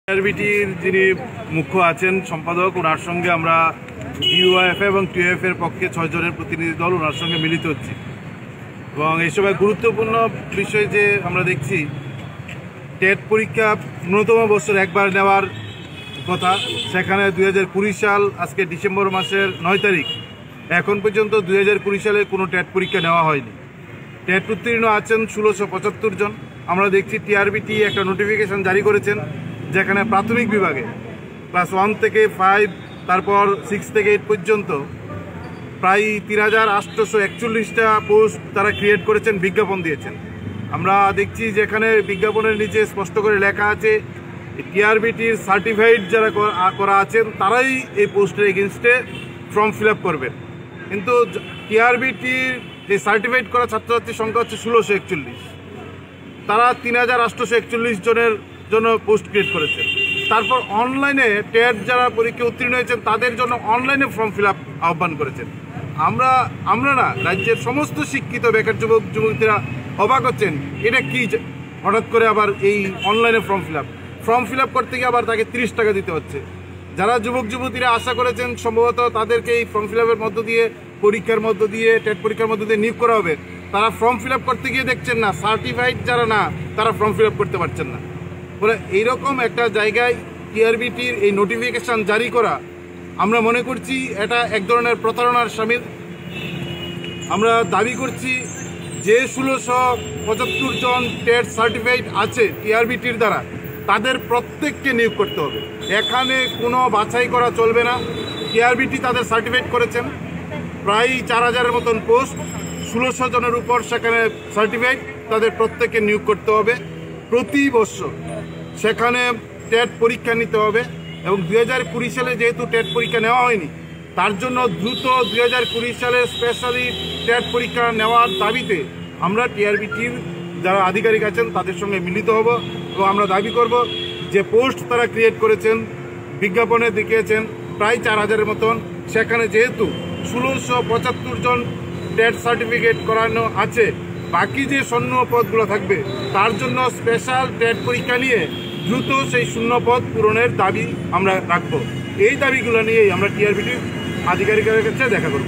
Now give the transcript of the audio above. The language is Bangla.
টিআরবিটির যিনি মুখ্য আছেন সম্পাদক, ওনার সঙ্গে আমরা ইউআইএফ এবং টিএফ এর পক্ষে 6 জনের প্রতিনিধি দল ওনার সঙ্গে মিলিত হচ্ছি এবং এই সময় গুরুত্বপূর্ণ বিষয় যে আমরা দেখছি টেট পরীক্ষা ন্যূনতম বছর একবার নেওয়ার কথা, সেখানে 2020 সাল আজকে ডিসেম্বর মাসের 9 তারিখ এখন পর্যন্ত 2020 সালে কোনো টেট পরীক্ষা নেওয়া হয়নি। টেট উত্তীর্ণ আছেন 1675 জন। আমরা দেখছি টিআরবিটি একটা নোটিফিকেশন জারি করেছেন যেখানে প্রাথমিক বিভাগে ক্লাস 1 থেকে 5 তারপর 6 থেকে 8 পর্যন্ত প্রায় 3841টা পোস্ট তারা ক্রিয়েট করেছেন, বিজ্ঞাপন দিয়েছেন। আমরা দেখছি যেখানে বিজ্ঞাপনের নিচে স্পষ্ট করে লেখা আছে টিআরবিটির সার্টিফাইড যারা করা আছেন তারাই এই পোস্টের এগেনস্টে ফর্ম ফিল আপ করবেন। কিন্তু টিআরবিটির এই সার্টিফাইড করা ছাত্রছাত্রীর সংখ্যা হচ্ছে 1641। তারা 3841 জনের জন্য পোস্ট ক্রিয়েট করেছেন। তারপর অনলাইনে টেট যারা পরীক্ষা উত্তীর্ণ হয়েছেন তাদের জন্য অনলাইনে ফর্ম ফিল আপ আহ্বান করেছেন। আমরা না, রাজ্যের সমস্ত শিক্ষিত বেকার যুবক যুবতীরা অবাক হচ্ছেন, এটা কি হঠাৎ করে আবার এই অনলাইনে ফর্ম ফিল আপ করতে গিয়ে আবার তাকে 30 টাকা দিতে হচ্ছে। যারা যুবক যুবতীরা আশা করেছেন সম্ভবত তাদেরকে এই ফর্ম ফিল আপের মধ্য দিয়ে পরীক্ষার মধ্য দিয়ে টেট পরীক্ষার মধ্য দিয়ে নিয়োগ করা হবে, তারা ফর্ম ফিল আপ করতে গিয়ে দেখছেন না সার্টিফাইড যারা না তারা ফর্ম ফিল আপ করতে পারছেন না। বলে এইরকম একটা জায়গায় টিআরবিটির এই নোটিফিকেশান জারি করা আমরা মনে করছি এটা এক ধরনের প্রতারণার শামিল। আমরা দাবি করছি যে 1675 জন টেট সার্টিফাইড আছে টিআরবিটির দ্বারা তাদের প্রত্যেককে নিয়োগ করতে হবে, এখানে কোনো বাছাই করা চলবে না। টিআরবিটি তাদের সার্টিফাইড করেছেন প্রায় 4000-এর মতন পোস্ট, 1600 জনের উপর সেখানে সার্টিফাইড, তাদের প্রত্যেককে নিয়োগ করতে হবে। প্রতি বছর সেখানে টেট পরীক্ষা নিতে হবে এবং 2020 সালে যেহেতু টেট পরীক্ষা নেওয়া হয়নি তার জন্য দ্রুত 2020 সালে স্পেশালি টেট পরীক্ষা নেওয়ার দাবিতে আমরা টিআরবিটির যারা আধিকারিক আছেন তাদের সঙ্গে মিলিত হব এবং আমরা দাবি করব যে পোস্ট তারা ক্রিয়েট করেছেন, বিজ্ঞাপনে দেখিয়েছেন প্রায় 4000-এর মতন, সেখানে যেহেতু 1675 জন টেট সার্টিফিকেট করানো আছে, বাকি যে শূন্য পদগুলো থাকবে তার জন্য স্পেশাল টেট পরীক্ষা নিয়ে দ্রুত সেই শূন্য পদ পূরণের দাবি আমরা রাখব। এই দাবিগুলো নিয়েই আমরা টিআরবিটির আধিকারিকের কাছে দেখা করব।